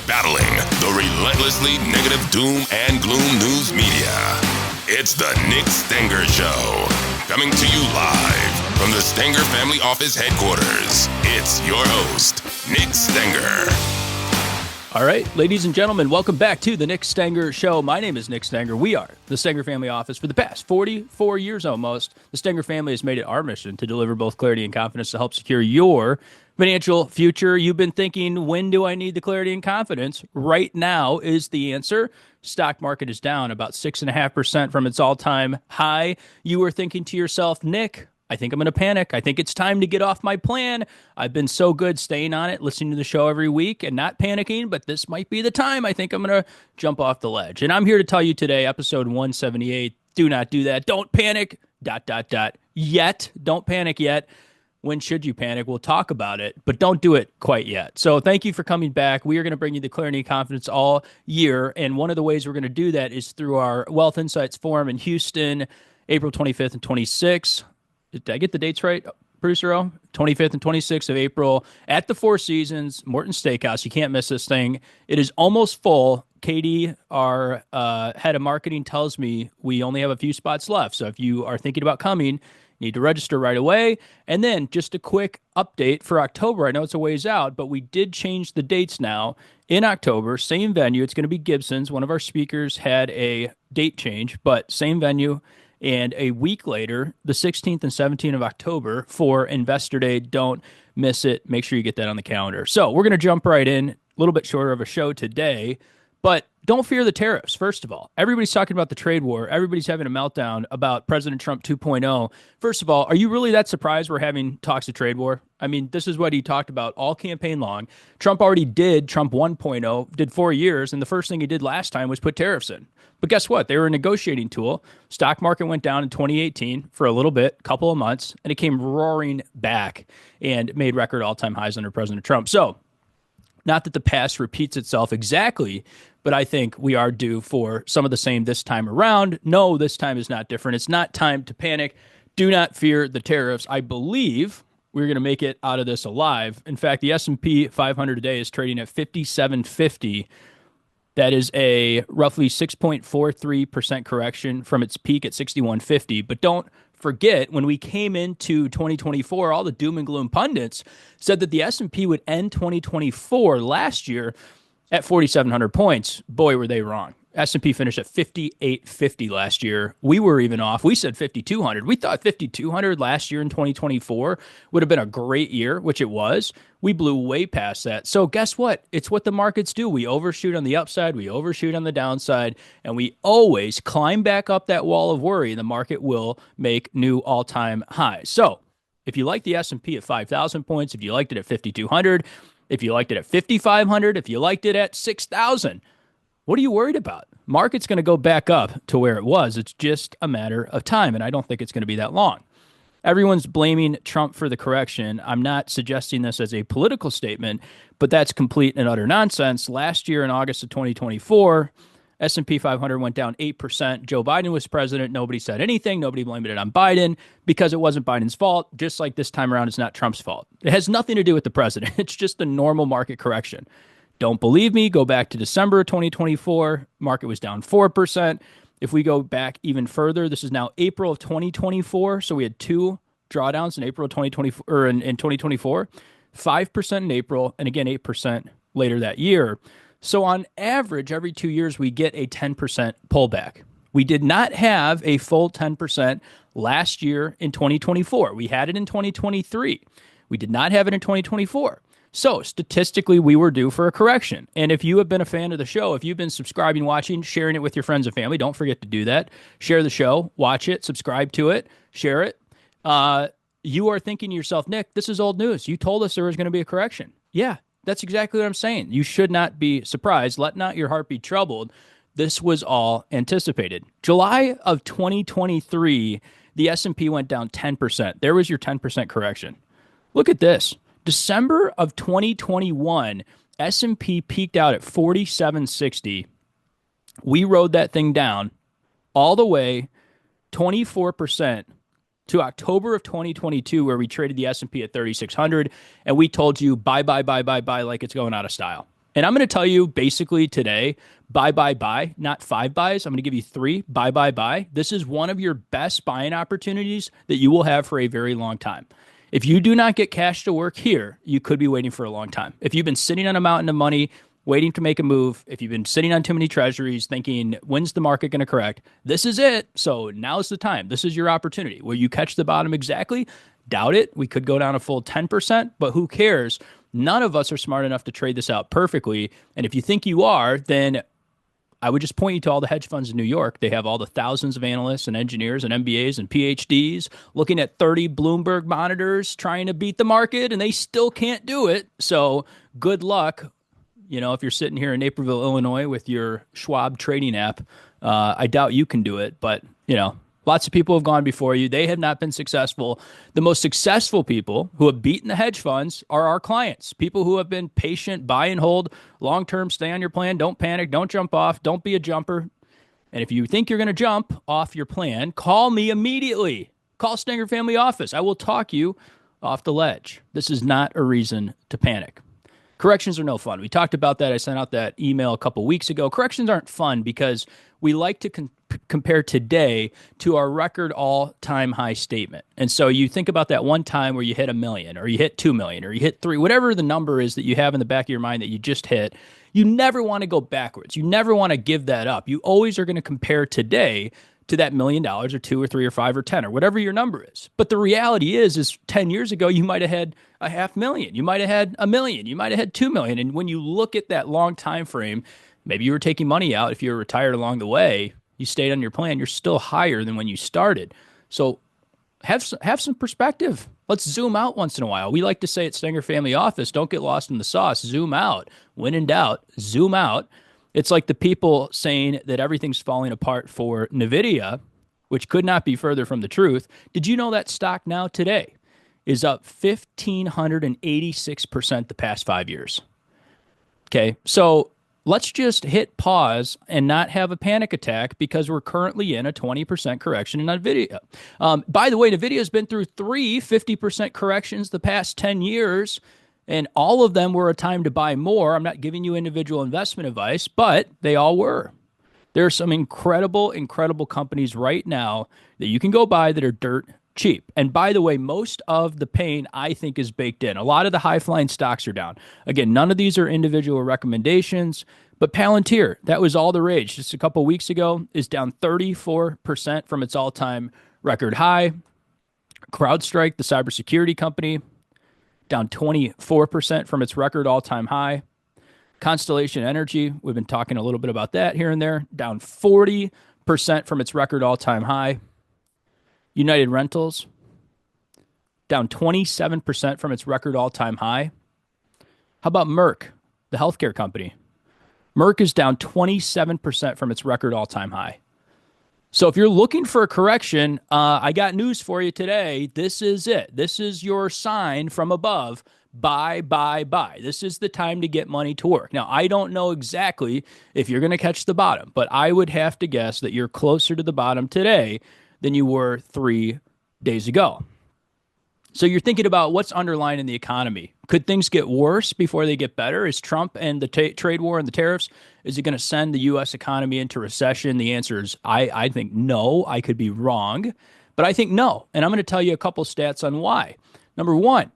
battling the relentlessly negative doom and gloom news media. It's the Nick Stenger Show, coming to you live from the Stenger Family Office headquarters. It's your host, Nick Stenger. All right, ladies and gentlemen, welcome back to the Nick Stenger Show. My name is Nick Stenger. We are the Stenger Family Office. For the past 44 years almost, the Stenger family has made it our mission to deliver both clarity and confidence to help secure your financial future. You've been thinking, when do I need the clarity and confidence? Right now is the answer. Stock market is down about 6.5% from its all-time high. You were thinking to yourself, Nick, I think I'm going to panic. I think it's time to get off my plan. I've been so good staying on it, listening to the show every week and not panicking, but this might be the time. I think I'm going to jump off the ledge. And I'm here to tell you today, episode 178, do not do that. Don't panic, ... yet. Don't panic yet. When should you panic? We'll talk about it, but don't do it quite yet. So thank you for coming back. We are going to bring you the clarity and confidence all year. And one of the ways we're going to do that is through our Wealth Insights Forum in Houston, April 25th and 26th. Did I get the dates right, Producer O? 25th and 26th of April at the Four Seasons, Morton Steakhouse. You can't miss this thing. It is almost full. Katie, our head of marketing, tells me we only have a few spots left. So if you are thinking about coming, you need to register right away. And then just a quick update for October. I know it's a ways out, but we did change the dates now. In October, same venue. It's going to be Gibson's. One of our speakers had a date change, but same venue. And a week later, the 16th and 17th of October for Investor Day. Don't miss it. Make sure you get that on the calendar. So we're going to jump right in. A little bit shorter of a show today, but don't fear the tariffs. First of all, everybody's talking about the trade war. Everybody's having a meltdown about President Trump 2.0. First of all, are you really that surprised we're having talks of trade war? I mean, this is what he talked about all campaign long. Trump already did Trump 1.0, did 4 years, and the first thing he did last time was put tariffs in. But guess what? They were a negotiating tool. Stock market went down in 2018 for a little bit, couple of months, and it came roaring back and made record all-time highs under President Trump. So not that the past repeats itself exactly, but I think we are due for some of the same this time around. No, this time is not different. It's not time to panic. Do not fear the tariffs. I believe we're going to make it out of this alive. In fact, the S&P 500 today is trading at 5750. That is a roughly 6.43% correction from its peak at 6150. But don't forget, when we came into 2024, all the doom and gloom pundits said that the S&P would end 2024 last year at 4,700 points. Boy, were they wrong. S&P finished at 5,850 last year. We were even off. We said 5,200. We thought 5,200 last year in 2024 would have been a great year, which it was. We blew way past that. So guess what? It's what the markets do. We overshoot on the upside, we overshoot on the downside, and we always climb back up that wall of worry, and the market will make new all-time highs. So if you like the S&P at 5,000 points, if you liked it at 5,200, if you liked it at 5,500, if you liked it at 6,000, what are you worried about? Market's going to go back up to where it was. It's just a matter of time, and I don't think it's going to be that long. Everyone's blaming Trump for the correction. I'm not suggesting this as a political statement, but that's complete and utter nonsense. Last year in August of 2024, S&P 500 went down 8%. Joe Biden was president. Nobody said anything. Nobody blamed it on Biden because it wasn't Biden's fault. Just like this time around, it's not Trump's fault. It has nothing to do with the president. It's just a normal market correction. Don't believe me? Go back to December 2024. Market was down 4%. If we go back even further, this is now April of 2024. So we had two drawdowns in April of 2024, or in 2024, 5% in April, and again 8% later that year. So on average, every 2 years, we get a 10% pullback. We did not have a full 10% last year in 2024. We had it in 2023. We did not have it in 2024. So statistically, we were due for a correction. And if you have been a fan of the show, if you've been subscribing, watching, sharing it with your friends and family, don't forget to do that. Share the show, watch it, subscribe to it, share it. You are thinking to yourself, Nick, this is old news. You told us there was going to be a correction. Yeah, that's exactly what I'm saying. You should not be surprised. Let not your heart be troubled. This was all anticipated. July of 2023, the S&P went down 10%. There was your 10% correction. Look at this. December of 2021, S&P peaked out at 4,760. We rode that thing down all the way 24% to October of 2022, where we traded the S&P at 3,600, and we told you buy like it's going out of style. And I'm going to tell you basically today, buy, not five buys. I'm going to give you three, buy. This is one of your best buying opportunities that you will have for a very long time. If you do not get cash to work here, you could be waiting for a long time. If you've been sitting on a mountain of money, waiting to make a move, if you've been sitting on too many treasuries thinking, when's the market going to correct? This is it. So now's the time. This is your opportunity. Will you catch the bottom exactly? Doubt it. We could go down a full 10%, but who cares? None of us are smart enough to trade this out perfectly. And if you think you are, then I would just point you to all the hedge funds in New York. They have all the thousands of analysts and engineers and MBAs and PhDs looking at 30 Bloomberg monitors trying to beat the market, and they still can't do it. So good luck. If you're sitting here in Naperville, Illinois with your Schwab trading app, I doubt you can do it. But, lots of people have gone before you. They have not been successful. The most successful people who have beaten the hedge funds are our clients, people who have been patient, buy and hold, long-term, stay on your plan, don't panic, don't jump off, don't be a jumper. And if you think you're going to jump off your plan, call me immediately. Call Stenger Family Office. I will talk you off the ledge. This is not a reason to panic. Corrections are no fun. We talked about that. I sent out that email a couple weeks ago. Corrections aren't fun because we like to compare today to our record all-time high statement. And so you think about that one time where you hit $1 million or you hit $2 million or you hit 3, whatever the number is that you have in the back of your mind that you just hit. You never want to go backwards. You never want to give that up. You always are going to compare today to that $1 million or 2 or 3 or 5 or 10 or whatever your number is. But the reality is 10 years ago, you might have had $500,000. You might have had $1 million. You might have had $2 million. And when you look at that long time frame, maybe you were taking money out. If you were retired along the way, you stayed on your plan, you're still higher than when you started. So have some perspective. Let's zoom out once in a while. We like to say at Stenger Family Office, don't get lost in the sauce. Zoom out. When in doubt, zoom out. It's like the people saying that everything's falling apart for NVIDIA, which could not be further from the truth. Did you know that stock now today is up 1,586% the past 5 years? Okay, so let's just hit pause and not have a panic attack because we're currently in a 20% correction in NVIDIA. By the way, NVIDIA has been through 3 50% corrections the past 10 years. And all of them were a time to buy more. I'm not giving you individual investment advice, but they all were. There are some incredible companies right now that you can go buy that are dirt cheap. And by the way, most of the pain, I think, is baked in. A lot of the high-flying stocks are down. Again, none of these are individual recommendations, but Palantir, that was all the rage just a couple weeks ago, is down 34% from its all-time record high. CrowdStrike, the cybersecurity company, down 24% from its record all-time high. Constellation Energy, we've been talking a little bit about that here and there, down 40% from its record all-time high. United Rentals, down 27% from its record all-time high. How about Merck, the healthcare company? Merck is down 27% from its record all-time high. So if you're looking for a correction, I got news for you today. This is it. This is your sign from above. Buy. This is the time to get money to work. Now, I don't know exactly if you're going to catch the bottom, but I would have to guess that you're closer to the bottom today than you were 3 days ago. So you're thinking about what's underlying in the economy. Could things get worse before they get better? Is Trump and the trade war and the tariffs, is it going to send the U.S. economy into recession? The answer is I think no. I could be wrong, but I think no. And I'm going to tell you a couple stats on why. Number one,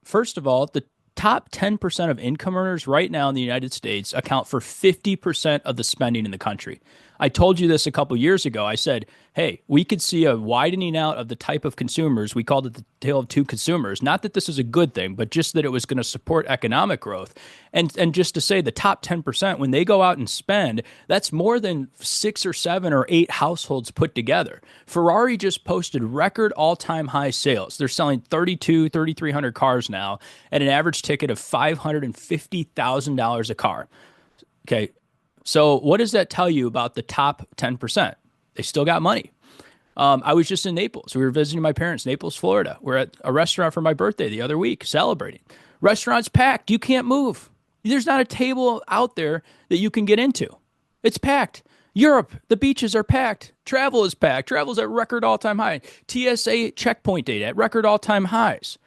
first of all, the top 10% of income earners right now in the United States account for 50% of the spending in the country. I told you this a couple years ago. I said, hey, we could see a widening out of the type of consumers. We called it the tale of two consumers. Not that this is a good thing, but just that it was going to support economic growth. And just to say the top 10%, when they go out and spend, that's more than 6 or 7 or 8 households put together. Ferrari just posted record all-time high sales. They're selling 3,300 cars now at an average ticket of $550,000 a car. Okay. So what does that tell you about the top 10%? They still got money. I was just in Naples. We were visiting my parents, Naples, Florida. We're at a restaurant for my birthday the other week, celebrating. Restaurant's packed. You can't move. There's not a table out there that you can get into. It's packed. Europe, the beaches are packed. Travel is packed. Travel's at record all-time high. TSA checkpoint data at record all-time highs.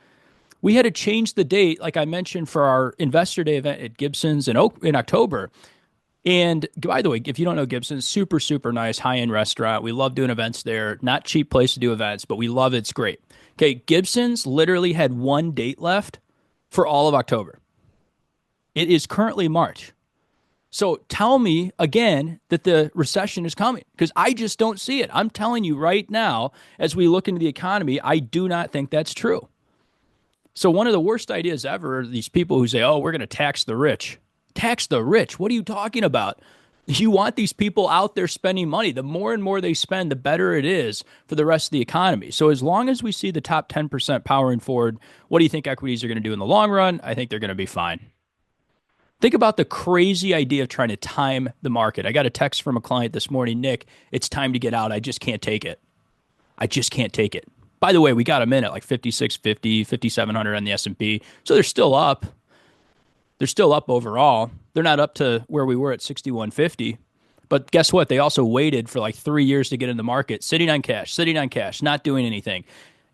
We had to change the date, like I mentioned, for our investor day event at Gibson's in October. And by the way, if you don't know Gibson's, super, super nice high-end restaurant. We love doing events there. Not cheap place to do events, but we love it. It's great. Okay, Gibson's literally had one date left for all of October. It is currently March. So tell me again that the recession is coming, because I just don't see it. I'm telling you right now, as we look into the economy, I do not think that's true. So one of the worst ideas ever are these people who say, oh, we're going to tax the rich. Tax the rich? What are you talking about? You want these people out there spending money. The more and more they spend, the better it is for the rest of the economy. So as long as we see the top 10% powering forward, what do you think equities are going to do in the long run? I think they're going to be fine. Think about the crazy idea of trying to time the market. I got a text from a client this morning, Nick, it's time to get out. I just can't take it. I just can't take it. By the way, we got them in at like 5,650, 5,700 on the S&P. So they're still up. They're still up overall. They're not up to where we were at 6,150. But guess what? They also waited for like 3 years to get in the market, sitting on cash, not doing anything,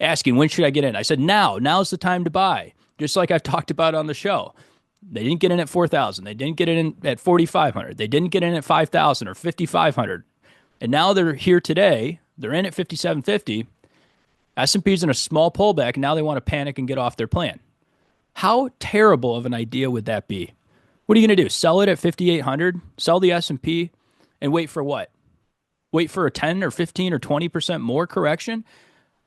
asking, when should I get in? I said, now. Now's the time to buy, just like I've talked about on the show. They didn't get in at 4,000. They didn't get in at 4,500. They didn't get in at 5,000 or 5,500. And now they're here today. They're in at 5,750. S&P's in a small pullback, and now they want to panic and get off their plan. How terrible of an idea would that be? What are you going to do? Sell it at 5,800? Sell the S&P and wait for what? Wait for a 10 or 15 or 20% more correction?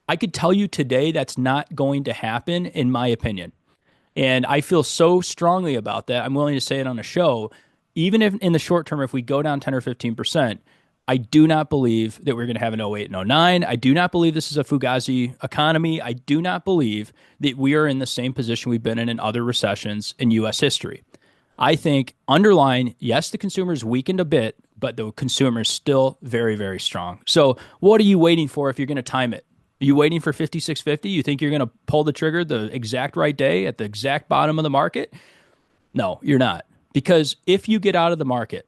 I could tell you today that's not going to happen, in my opinion. And I feel so strongly about that. I'm willing to say it on a show. Even if in the short term, if we go down 10 or 15%, I do not believe that we're going to have an 08 and 09. I do not believe this is a Fugazi economy. I do not believe that we are in the same position we've been in other recessions in U.S. history. I think underlying, yes, the consumer is weakened a bit, but the consumer is still very, very strong. So what are you waiting for if you're going to time it? Are you waiting for 5,650? You think you're going to pull the trigger the exact right day at the exact bottom of the market? No, you're not. Because if you get out of the market,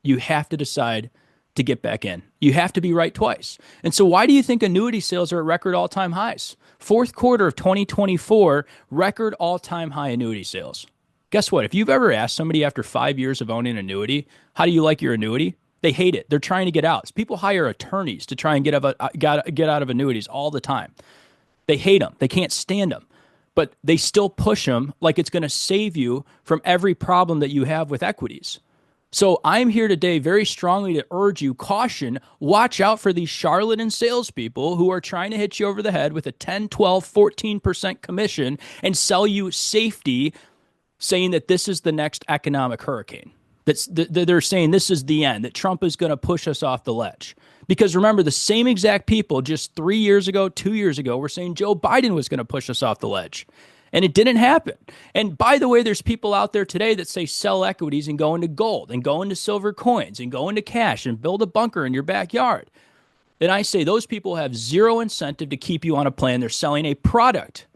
you have to decide to get back in. You have to be right twice. And so why do you think annuity sales are at record all-time highs? Fourth quarter of 2024, record all-time high annuity sales. Guess what? If you've ever asked somebody after 5 years of owning an annuity, how do you like your annuity? They hate it. They're trying to get out. People hire attorneys to try and get out of annuities all the time. They hate them. They can't stand them. But they still push them like it's going to save you from every problem that you have with equities. So I'm here today very strongly to urge you, caution, watch out for these charlatan salespeople who are trying to hit you over the head with a 10, 12, 14% commission and sell you safety, saying that this is the next economic hurricane. They're saying this is the end, that Trump is going to push us off the ledge. Because remember, the same exact people just 3 years ago, 2 years ago, were saying Joe Biden was going to push us off the ledge. And it didn't happen. And by the way, there's people out there today that say sell equities and go into gold and go into silver coins and go into cash and build a bunker in your backyard. And I say those people have zero incentive to keep you on a plan. They're selling a product.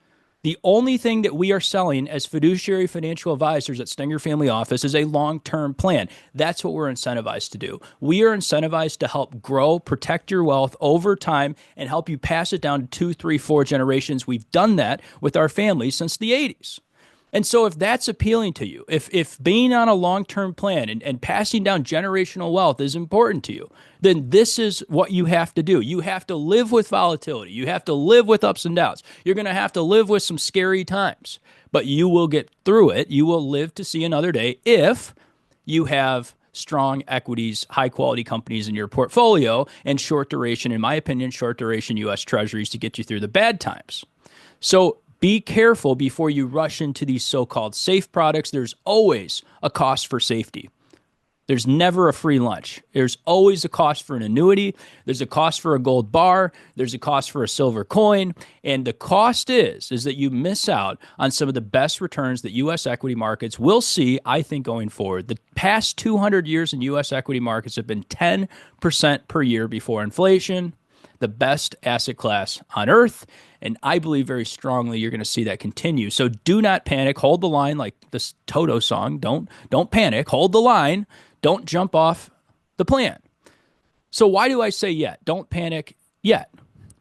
The only thing that we are selling as fiduciary financial advisors at Stenger Family Office is a long-term plan. That's what we're incentivized to do. We are incentivized to help grow, protect your wealth over time, and help you pass it down to 2, 3, 4 generations. We've done that with our family since the 80s. And so if that's appealing to you, if being on a long-term plan and passing down generational wealth is important to you, then this is what you have to do. You have to live with volatility. You have to live with ups and downs. You're going to have to live with some scary times, but you will get through it. You will live to see another day if you have strong equities, high-quality companies in your portfolio, and short duration, in my opinion, short duration U.S. Treasuries to get you through the bad times. So be careful before you rush into these so-called safe products. There's always a cost for safety. There's never a free lunch. There's always a cost for an annuity. There's a cost for a gold bar. There's a cost for a silver coin. And the cost is that you miss out on some of the best returns that U.S. equity markets will see, I think, going forward. The past 200 years in U.S. equity markets have been 10% per year before inflation, the best asset class on earth. And I believe very strongly you're going to see that continue. So do not panic. Hold the line, like this Toto song. Don't panic. Hold the line. Don't jump off the plan. So why do I say yet? Don't panic yet.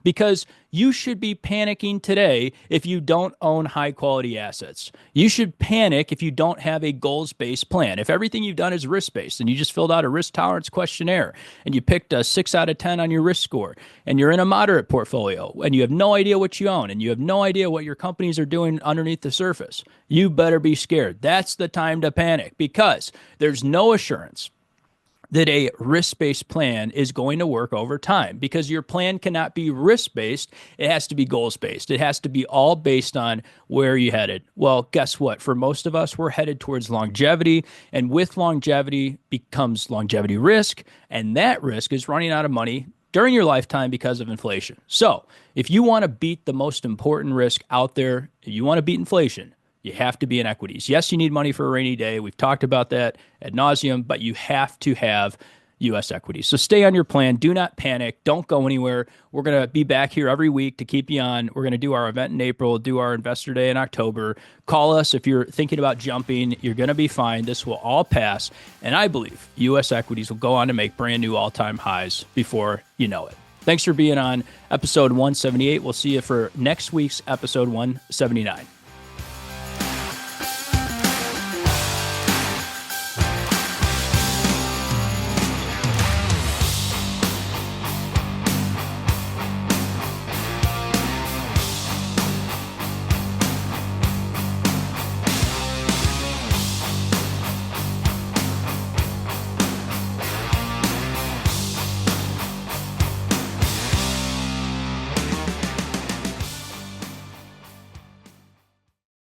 because you should be panicking today if you don't own high quality assets. You should panic if you don't have a goals-based plan. If everything you've done is risk-based and you just filled out a risk tolerance questionnaire and you picked a 6 out of 10 on your risk score and you're in a moderate portfolio and you have no idea what you own and you have no idea what your companies are doing underneath the surface, you better be scared. That's the time to panic, because there's no assurance that a risk-based plan is going to work over time, because your plan cannot be risk-based. It has to be goals-based. It has to be all based on where you headed. Well, guess what? For most of us, we're headed towards longevity, and with longevity becomes longevity risk, and that risk is running out of money during your lifetime because of inflation. So if you want to beat the most important risk out there, you want to beat inflation, you have to be in equities. Yes, you need money for a rainy day. We've talked about that ad nauseum, but you have to have U.S. equities. So stay on your plan. Do not panic. Don't go anywhere. We're going to be back here every week to keep you on. We're going to do our event in April, do our investor day in October. Call us if you're thinking about jumping. You're going to be fine. This will all pass. And I believe U.S. equities will go on to make brand new all-time highs before you know it. Thanks for being on episode 178. We'll see you for next week's episode 179.